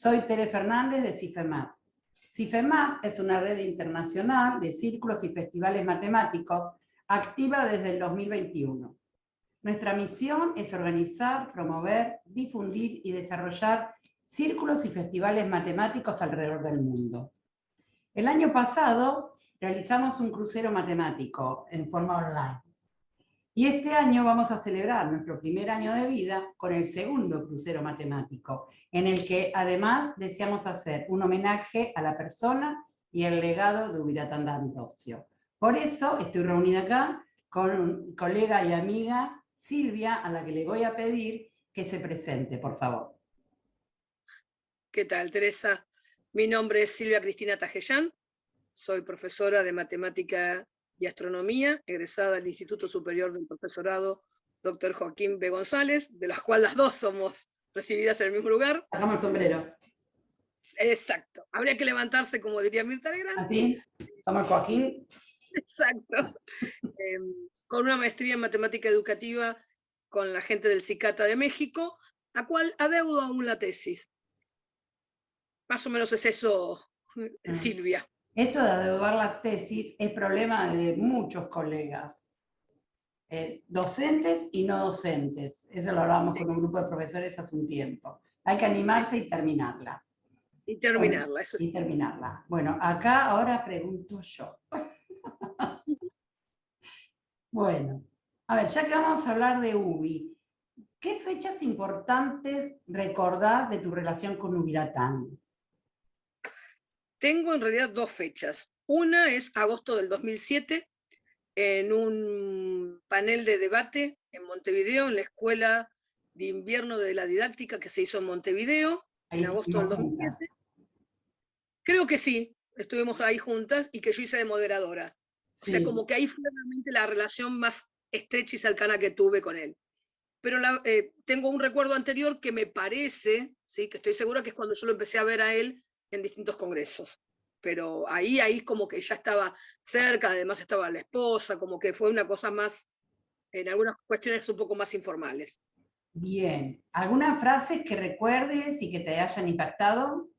Soy Tere Fernández de CIFEMAT. CIFEMAT es una red internacional de círculos y festivales matemáticos activa desde el 2021. Nuestra misión es organizar, promover, difundir y desarrollar círculos y festivales matemáticos alrededor del mundo. El año pasado realizamos un crucero matemático en forma online. Y este año vamos a celebrar nuestro primer año de vida con el segundo crucero matemático, en el que además deseamos hacer un homenaje a la persona y el legado de Ubiratan D'Ambrosio. Por eso estoy reunida acá con mi colega y amiga Silvia, a la que le voy a pedir que se presente, por favor. ¿Qué tal, Teresa? Mi nombre es Silvia Cristina Tajellán, soy profesora de Matemática y Astronomía, egresada del Instituto Superior del Profesorado Dr. Joaquín B. González, de las cuales las dos somos recibidas en el mismo lugar. Sacamos el sombrero. Exacto. Habría que levantarse, como diría Mirta Legrand. ¿Así? ¿Somos Joaquín? Exacto. Con una maestría en Matemática Educativa con la gente del CICATA de México, la cual adeudo aún la tesis. Más o menos es eso, Silvia. Esto de adeudar la tesis es problema de muchos colegas, docentes y no docentes. Eso lo hablábamos con un grupo de profesores hace un tiempo. Hay que animarse y terminarla. Y terminarla, bueno, eso y terminarla. Bueno, acá ahora pregunto yo. Bueno, a ver, ya que vamos a hablar de UBI, ¿qué fechas importantes recordás de tu relación con Ubiratán? Tengo en realidad dos fechas. Una es agosto del 2007, en un panel de debate en Montevideo, en la Escuela de Invierno de la Didáctica que se hizo en Montevideo, Ahí en agosto del 2007. Creo que sí, estuvimos ahí juntas y que yo hice de moderadora. Sí. O sea, como que ahí fue realmente la relación más estrecha y cercana que tuve con él. Pero tengo un recuerdo anterior que me parece, ¿sí? Que estoy segura que es cuando yo lo empecé a ver a él en distintos congresos. Pero ahí como que ya estaba cerca, además estaba la esposa, como que fue una cosa más, en algunas cuestiones un poco más informales. Bien. ¿Algunas frases que recuerdes y que te hayan impactado?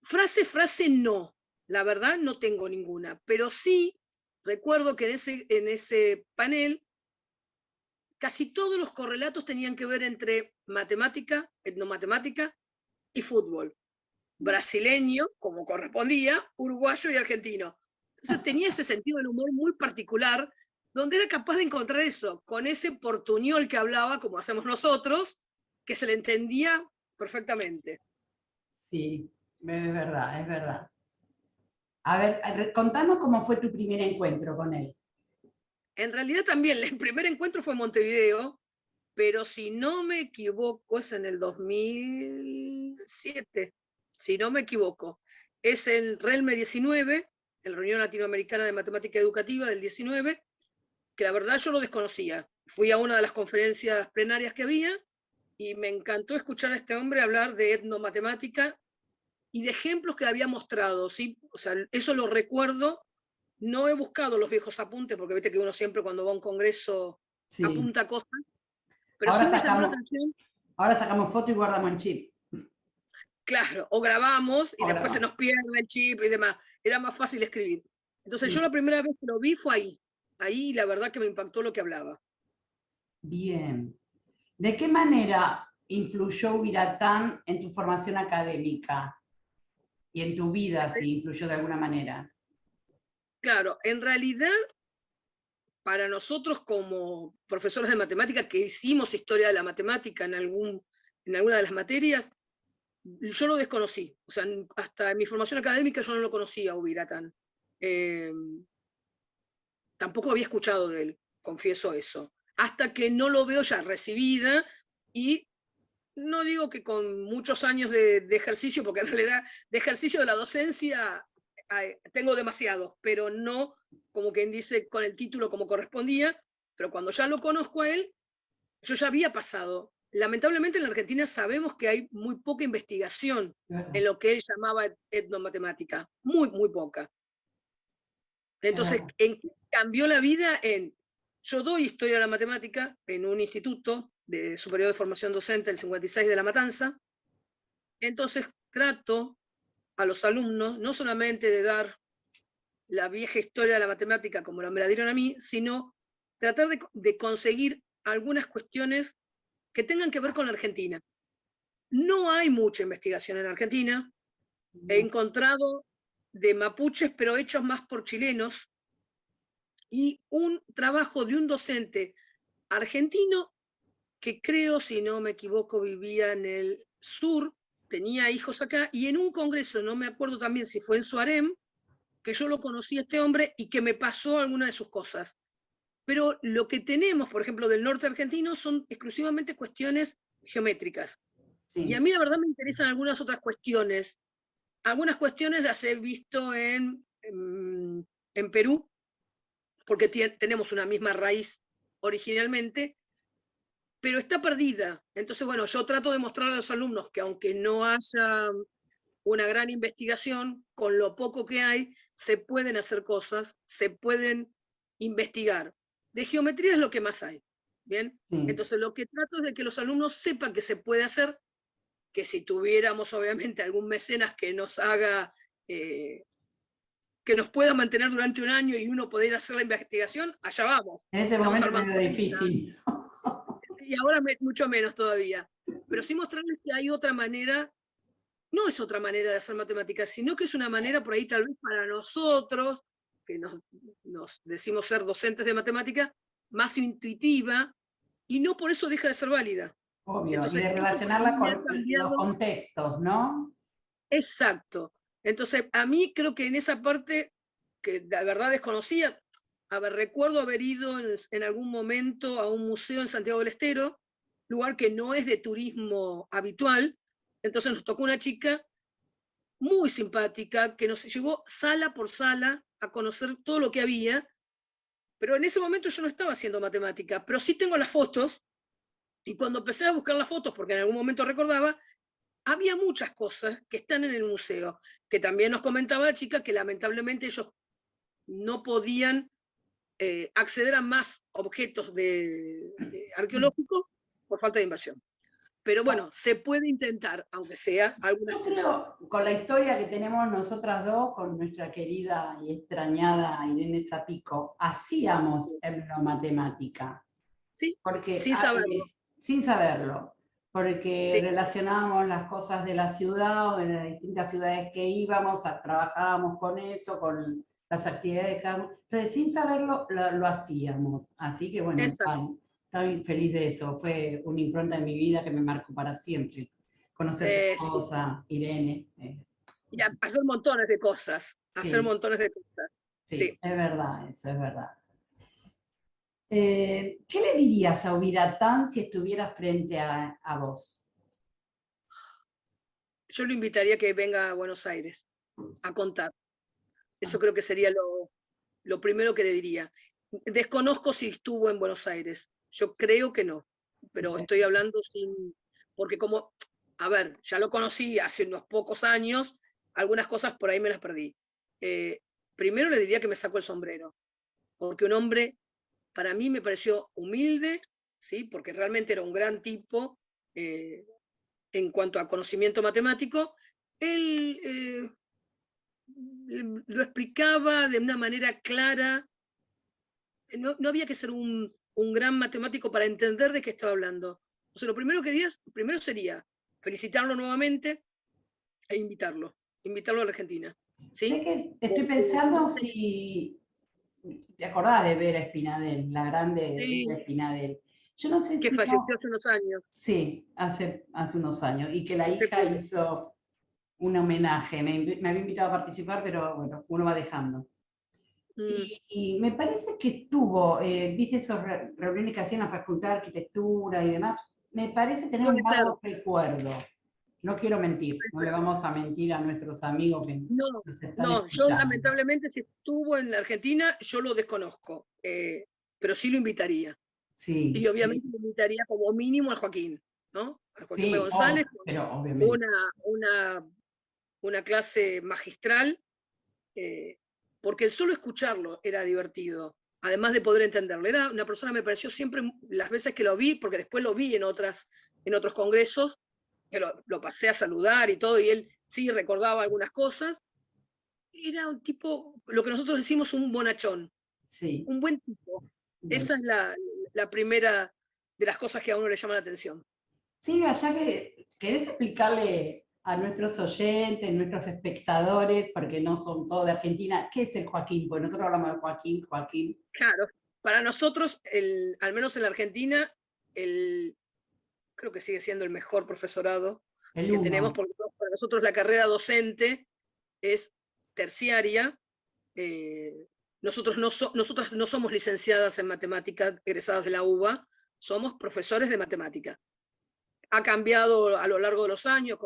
Frase no. La verdad no tengo ninguna, pero sí recuerdo que en ese panel casi todos los correlatos tenían que ver entre matemática, etnomatemática y fútbol. Brasileño, como correspondía, uruguayo y argentino. Entonces tenía ese sentido del humor muy particular, donde era capaz de encontrar eso, con ese portuñol que hablaba, como hacemos nosotros, que se le entendía perfectamente. Sí, es verdad, es verdad. A ver, contanos cómo fue tu primer encuentro con él. En realidad también, el primer encuentro fue en Montevideo, pero si no me equivoco, es en el 2007, si no me equivoco. Es el RELME 19, el Reunión Latinoamericana de Matemática Educativa del 19, que la verdad yo lo desconocía. Fui a una de las conferencias plenarias que había y me encantó escuchar a este hombre hablar de etnomatemática y de ejemplos que había mostrado, ¿sí? O sea, eso lo recuerdo. No he buscado los viejos apuntes, porque viste que uno siempre cuando va a un congreso apunta cosas, pero ahora sí me llamó la atención. Ahora sacamos foto y guardamos en chip. Claro, o grabamos y después se nos pierde el chip y demás. Era más fácil escribir. Entonces yo la primera vez que lo vi fue ahí. Ahí la verdad que me impactó lo que hablaba. Bien. ¿De qué manera influyó Ubiratán en tu formación académica y en tu vida, si influyó de alguna manera? Claro, en realidad, para nosotros como profesores de matemática que hicimos historia de la matemática en alguna de las materias, yo lo desconocí. O sea, hasta en mi formación académica yo no lo conocía a Ubiratán. Tampoco había escuchado de él, confieso eso. Hasta que no lo veo ya recibida y no digo que con muchos años de ejercicio, porque en realidad de ejercicio de la docencia tengo demasiado, pero no como quien dice con el título como correspondía, pero cuando ya lo conozco a él, yo ya había pasado. Lamentablemente en la Argentina sabemos que hay muy poca investigación en lo que él llamaba etnomatemática, muy, muy poca. Entonces, ¿en qué cambió la vida? Yo doy historia de la matemática en un instituto superior de formación docente, el 56 de La Matanza, Entonces trato a los alumnos no solamente de dar la vieja historia de la matemática como me la dieron a mí, sino tratar de conseguir algunas cuestiones que tengan que ver con la Argentina. No hay mucha investigación en Argentina. He encontrado de mapuches, pero hechos más por chilenos, y un trabajo de un docente argentino que creo, si no me equivoco, vivía en el sur, tenía hijos acá, y en un congreso, no me acuerdo también si fue en Suarem, que yo lo conocí a este hombre y que me pasó alguna de sus cosas. Pero lo que tenemos, por ejemplo, del norte argentino son exclusivamente cuestiones geométricas. Y a Sí, mí la verdad me interesan algunas otras cuestiones. Algunas cuestiones las he visto en Perú, porque tenemos una misma raíz originalmente, pero está perdida. Entonces, bueno, yo trato de mostrar a los alumnos que aunque no haya una gran investigación, con lo poco que hay, se pueden hacer cosas, se pueden investigar. De geometría es lo que más hay, ¿bien? sí. Entonces, lo que trato es de que los alumnos sepan que se puede hacer, que si tuviéramos, obviamente, algún mecenas que nos haga, que nos pueda mantener durante un año y uno poder hacer la investigación, allá vamos. En este Estamos momento es armando medio una, difícil. y ahora mucho menos todavía. Pero sí mostrarles que hay otra manera, no es otra manera de hacer matemáticas, sino que es una manera por ahí tal vez para nosotros, que nos decimos ser docentes de matemática, más intuitiva, y no por eso deja de ser válida. Obvio, y Entonces, de eso por relacionarla ahí me ha con los cambiado. contextos, ¿no? Exacto. Entonces, a mí creo que en esa parte, que de verdad desconocía, a ver, recuerdo haber ido en algún momento a un museo en Santiago del Estero, lugar que no es de turismo habitual. Entonces nos tocó una chica muy simpática que nos llevó sala por sala a conocer todo lo que había, pero en ese momento yo no estaba haciendo matemática, pero sí tengo las fotos, y cuando empecé a buscar las fotos, porque en algún momento recordaba, había muchas cosas que están en el museo, que también nos comentaba la chica que lamentablemente ellos no podían acceder a más objetos arqueológicos por falta de inversión. Pero bueno, se puede intentar, aunque sea algunas Yo cosas. creo, con la historia que tenemos nosotras dos, con nuestra querida y extrañada Irene Zapico, hacíamos etnomatemática, Sí, porque, sin saberlo. sin saberlo, porque Sí, relacionábamos las cosas de la ciudad o de las distintas ciudades que íbamos, trabajábamos con eso, con las actividades de cada uno. Entonces, sin saberlo, lo hacíamos. Así que, bueno, exacto. estoy feliz de eso. Fue una impronta en mi vida que me marcó para siempre. Conocer tu Sí. esposa, Irene. Y hacer montones de cosas, hacer Sí, montones de cosas. sí, Sí. es verdad, eso es verdad. ¿Qué le dirías a Ubiratán si estuviera frente a vos? Yo lo invitaría a que venga a Buenos Aires a contar. Eso creo que sería lo primero que le diría. Desconozco si estuvo en Buenos Aires. Yo creo que no, pero estoy hablando sin, porque como, a ver, ya lo conocí hace unos pocos años, algunas cosas por ahí me las perdí. Eh, Primero le diría que me sacó el sombrero, porque un hombre para mí me pareció humilde, ¿sí? Porque realmente era un gran tipo eh, en cuanto a conocimiento matemático. Él lo explicaba de una manera clara. No había que ser un gran matemático para entender de qué estaba hablando. O sea, lo primero sería felicitarlo nuevamente e invitarlo a la Argentina. Sé ¿Sí? que estoy Porque pensando si te acordás de Vera Espinadel, la grande Vera sí, Espinadel. Yo no sé que si falleció vos, hace unos años. sí, hace unos años, y que la Hace hija poco. hizo un homenaje. Me había invitado a participar, pero bueno, uno va dejando. Mm, Y me parece que estuvo, viste esas reuniones que hacían en la Facultad de Arquitectura y demás, me parece tener un puede ser. vago recuerdo. No quiero mentir, Puede no le ser. vamos a mentir a nuestros amigos que No, nos están no, yo escuchando. lamentablemente si estuvo en la Argentina, yo lo desconozco, pero sí lo invitaría. Y Sí, obviamente lo invitaría como mínimo al Joaquín, ¿no? Al Joaquín B. sí, González, pero obviamente. una, una, una clase magistral, eh, porque el solo escucharlo era divertido, además de poder entenderlo. Era una persona, me pareció siempre, las veces que lo vi, porque después lo vi en otros congresos, que lo pasé a saludar y todo, y él sí recordaba algunas cosas. Era un tipo, lo que nosotros decimos un bonachón, Sí, un buen tipo. bien. Esa es la primera de las cosas que a uno le llama la atención. Silvia, ya que querés explicarle a nuestros oyentes, nuestros espectadores, porque no son todos de Argentina, ¿qué es el Joaquín? Pues nosotros hablamos de Joaquín, Joaquín. Claro, para nosotros, al menos en la Argentina, creo que sigue siendo el mejor profesorado El que tenemos, uno. porque para nosotros la carrera docente es terciaria. eh, nosotras no somos licenciadas en matemática, egresadas de la UBA, somos profesores de matemática. Ha cambiado a lo largo de los años,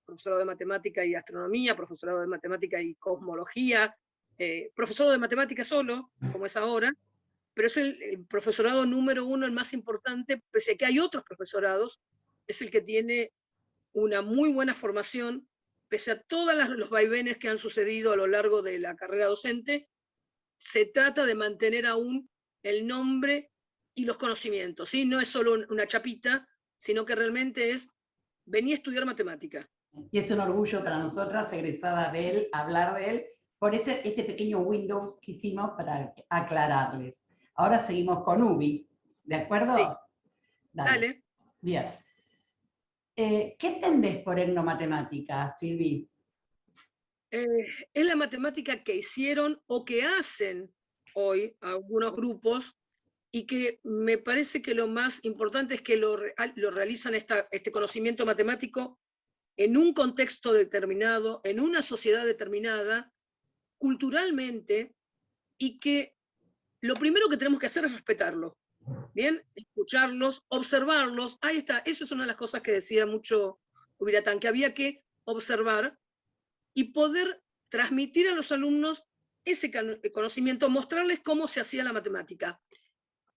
profesorado de matemática y astronomía, profesorado de matemática y cosmología, profesorado de matemática solo, como es ahora, pero es el profesorado número uno, el más importante, pese a que hay otros profesorados, es el que tiene una muy buena formación, pese a todos los vaivenes que han sucedido a lo largo de la carrera docente, se trata de mantener aún el nombre y los conocimientos, ¿sí? No es solo una chapita, sino que realmente es, vení a estudiar matemática. Y es un orgullo para nosotras, egresadas de él, hablar de él. Por eso este pequeño Windows que hicimos para aclararles. Ahora seguimos con Ubi, ¿de Sí, acuerdo? Dale, dale. bien. ¿Qué entendés por etnomatemática, Silvi? Es la matemática que hicieron o que hacen hoy algunos grupos y que me parece que lo más importante es que lo realizan este conocimiento matemático en un contexto determinado, en una sociedad determinada, culturalmente, y que lo primero que tenemos que hacer es respetarlo, ¿bien? Escucharlos, observarlos. Ahí está, esa es una de las cosas que decía mucho Ubiratán, que había que observar y poder transmitir a los alumnos ese conocimiento, mostrarles cómo se hacía la matemática.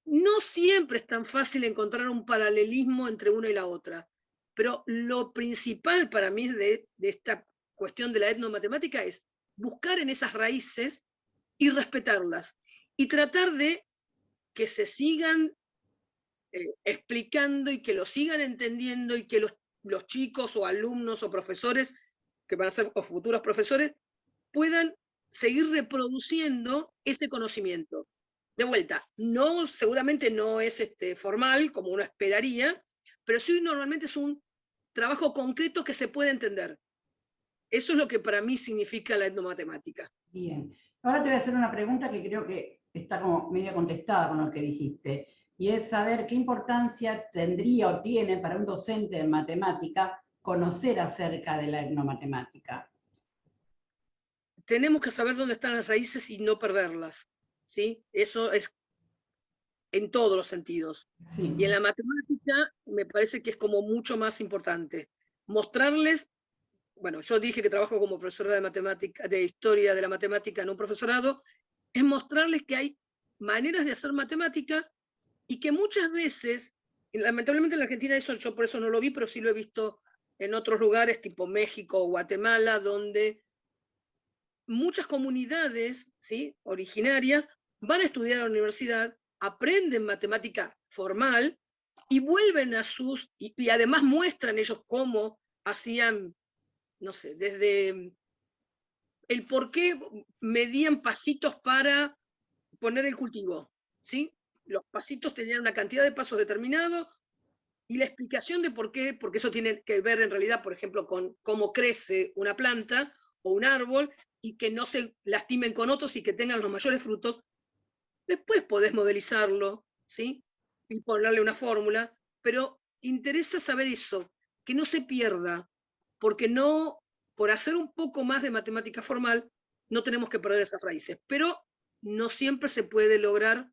No siempre es tan fácil encontrar un paralelismo entre una y la otra, pero lo principal para mí de esta cuestión de la etnomatemática es buscar en esas raíces y respetarlas y tratar de que se sigan explicando y que lo sigan entendiendo y que los chicos o alumnos o profesores, que van a ser o futuros profesores, puedan seguir reproduciendo ese conocimiento. De vuelta, no, seguramente no es formal como uno esperaría, pero sí normalmente es un trabajo concreto que se puede entender. Eso es lo que para mí significa la etnomatemática. Bien. Ahora te voy a hacer una pregunta que creo que está como medio contestada con lo que dijiste, y es saber qué importancia tendría o tiene para un docente de matemática conocer acerca de la etnomatemática. Tenemos que saber dónde están las raíces y no perderlas, ¿sí? Eso es en todos los sentidos. Sí, Y en la matemática me parece que es como mucho más importante. Mostrarles, bueno, yo dije que trabajo como profesora de matemática, de historia de la matemática en un profesorado, es mostrarles que hay maneras de hacer matemática y que muchas veces, lamentablemente en la Argentina eso yo por eso no lo vi, pero sí lo he visto en otros lugares tipo México o Guatemala, donde muchas comunidades, ¿sí?, originarias van a estudiar a la universidad, aprenden matemática formal y vuelven a y además muestran ellos cómo hacían, no sé, desde el por qué medían pasitos para poner el cultivo, ¿sí? Los pasitos tenían una cantidad de pasos determinados y la explicación de por qué, porque eso tiene que ver en realidad, por ejemplo, con cómo crece una planta o un árbol y que no se lastimen con otros y que tengan los mayores frutos. Después podés modelizarlo, ¿sí? Y ponerle una fórmula, pero interesa saber eso, que no se pierda, porque no, por hacer un poco más de matemática formal, no tenemos que perder esas raíces, pero no siempre se puede lograr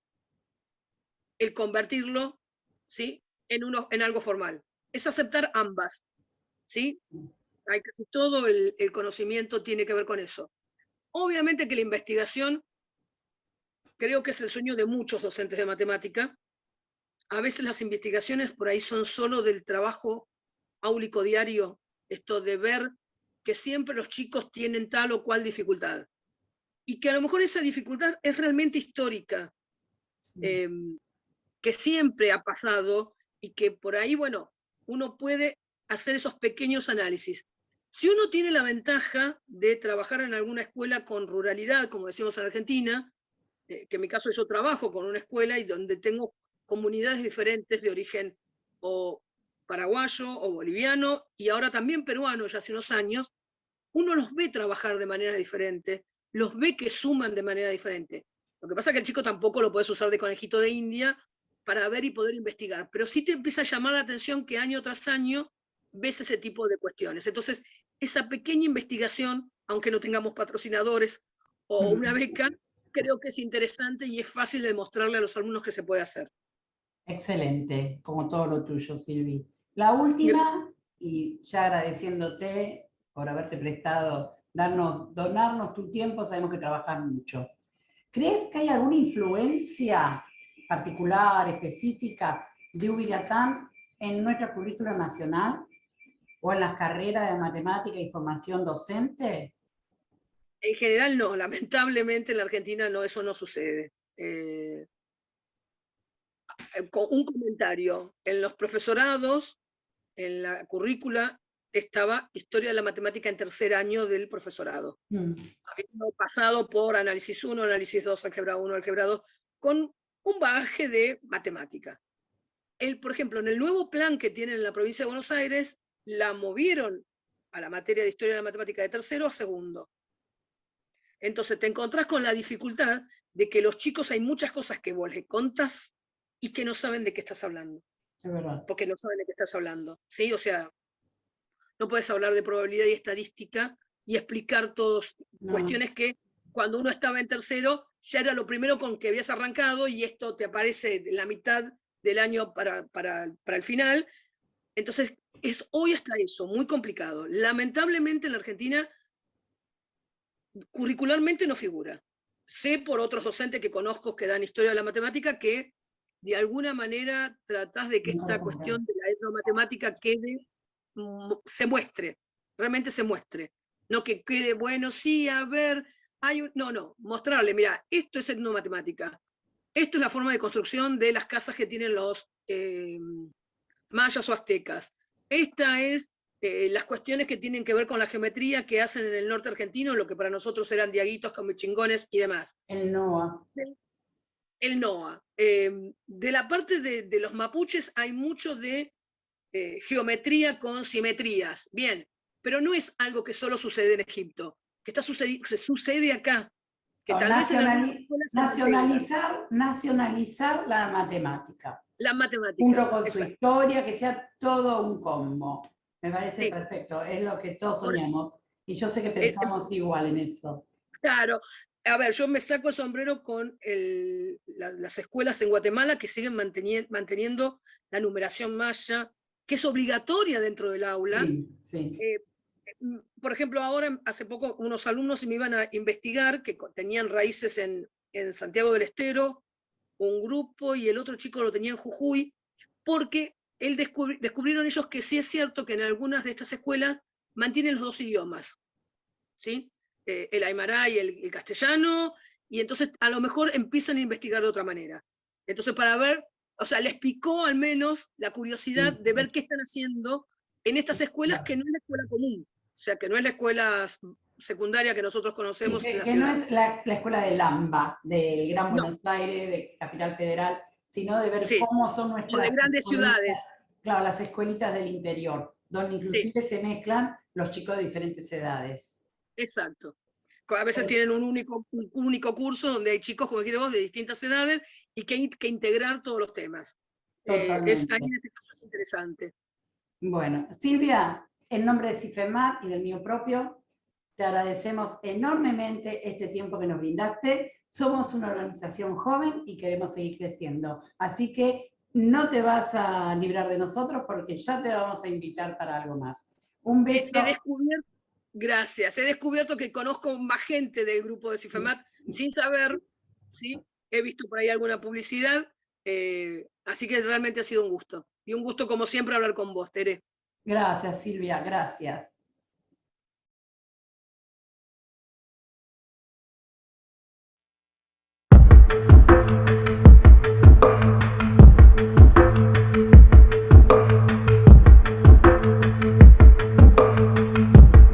el convertirlo, ¿sí?, en algo formal. Es aceptar ambas, ¿sí? Hay casi todo el conocimiento tiene que ver con eso. Obviamente que la investigación creo que es el sueño de muchos docentes de matemática. A veces las investigaciones por ahí son solo del trabajo áulico diario, esto de ver que siempre los chicos tienen tal o cual dificultad y que a lo mejor esa dificultad es realmente histórica, sí. eh, que siempre ha pasado y que por ahí, bueno, uno puede hacer esos pequeños análisis. Si uno tiene la ventaja de trabajar en alguna escuela con ruralidad, como decimos en Argentina, que en mi caso yo trabajo con una escuela y donde tengo comunidades diferentes de origen o paraguayo o boliviano y ahora también peruano ya hace unos años, uno los ve trabajar de manera diferente, los ve que suman de manera diferente. Lo que pasa es que el chico tampoco lo puedes usar de conejito de India para ver y poder investigar, pero sí te empieza a llamar la atención que año tras año ves ese tipo de cuestiones. Entonces, esa pequeña investigación, aunque no tengamos patrocinadores o una beca, creo que es interesante y es fácil de mostrarle a los alumnos que se puede hacer. Excelente, como todo lo tuyo, Silvi. La última, y ya agradeciéndote por haberte prestado, donarnos tu tiempo, sabemos que trabajas mucho. ¿Crees que hay alguna influencia particular, específica de Ubiratán en nuestra currícula nacional o en las carreras de matemática y formación docente? En general no, lamentablemente en la Argentina no, eso no sucede. Un comentario, en los profesorados, en la currícula, estaba Historia de la Matemática en tercer año del profesorado. Habiendo pasado por análisis 1, análisis 2, álgebra 1, álgebra 2, con un bagaje de matemática. Por ejemplo, en el nuevo plan que tienen en la provincia de Buenos Aires, la movieron a la materia de Historia de la Matemática de tercero a segundo. Entonces te encontrás con la dificultad de que los chicos hay muchas cosas que vos les contás y que no saben de qué estás hablando. Es verdad. Porque no saben de qué estás hablando. ¿Sí? O sea, no puedes hablar de probabilidad y estadística y explicar todas cuestiones que cuando uno estaba en tercero ya era lo primero con que habías arrancado y esto te aparece en la mitad del año para el final. Entonces, hoy hasta eso, muy complicado. Lamentablemente en la Argentina curricularmente no figura. Sé por otros docentes que conozco que dan historia de la matemática que de alguna manera tratás de que esta cuestión de la etnomatemática se muestre, realmente se muestre. No que quede, bueno, sí, a ver, no, mostrarle, mira, esto es etnomatemática. Esto es la forma de construcción de las casas que tienen los mayas o aztecas. Esta es las cuestiones que tienen que ver con la geometría que hacen en el norte argentino, lo que para nosotros eran diaguitos, chingones y demás. El NOA. El NOA. De la parte de los mapuches hay mucho de geometría con simetrías. Bien, pero no es algo que solo sucede en Egipto, que sucede acá. Que tal vez nacionalizar la matemática. La matemática. Junto con su historia, que sea todo un combo. Me parece perfecto, es lo que todos soñamos. Y yo sé que pensamos igual en eso. Claro. A ver, yo me saco el sombrero con las escuelas en Guatemala que siguen manteniendo la numeración maya, que es obligatoria dentro del aula. Sí. Por ejemplo, ahora, hace poco, unos alumnos me iban a investigar que tenían raíces en Santiago del Estero, un grupo, y el otro chico lo tenía en Jujuy, porque descubrieron ellos que sí es cierto que en algunas de estas escuelas mantienen los dos idiomas, ¿sí? El aymara y el castellano, y entonces a lo mejor empiezan a investigar de otra manera. Entonces, para ver, o sea, les picó al menos la curiosidad de ver qué están haciendo en estas escuelas, que no es la escuela común, o sea, que no es la escuela secundaria que nosotros conocemos en la que ciudad. no es la escuela de Lamba, del Gran Buenos Aires, de Capital Federal, sino de ver cómo son nuestras... O de grandes ciudades. Claro, las escuelitas del interior, donde inclusive se mezclan los chicos de diferentes edades. Exacto. A veces tienen un único curso donde hay chicos, como dijiste vos, de distintas edades y que hay que integrar todos los temas. Ahí en este caso es interesante. Bueno, Silvia, en nombre de CIFEMAT y del mío propio, te agradecemos enormemente este tiempo que nos brindaste. Somos una organización joven y queremos seguir creciendo. Así que no te vas a librar de nosotros porque ya te vamos a invitar para algo más. Un beso. Gracias. He descubierto que conozco más gente del grupo de CIFEMAT sin saber, ¿sí? He visto por ahí alguna publicidad, así que realmente ha sido un gusto. Y un gusto, como siempre, hablar con vos, Tere. Gracias, Silvia, gracias.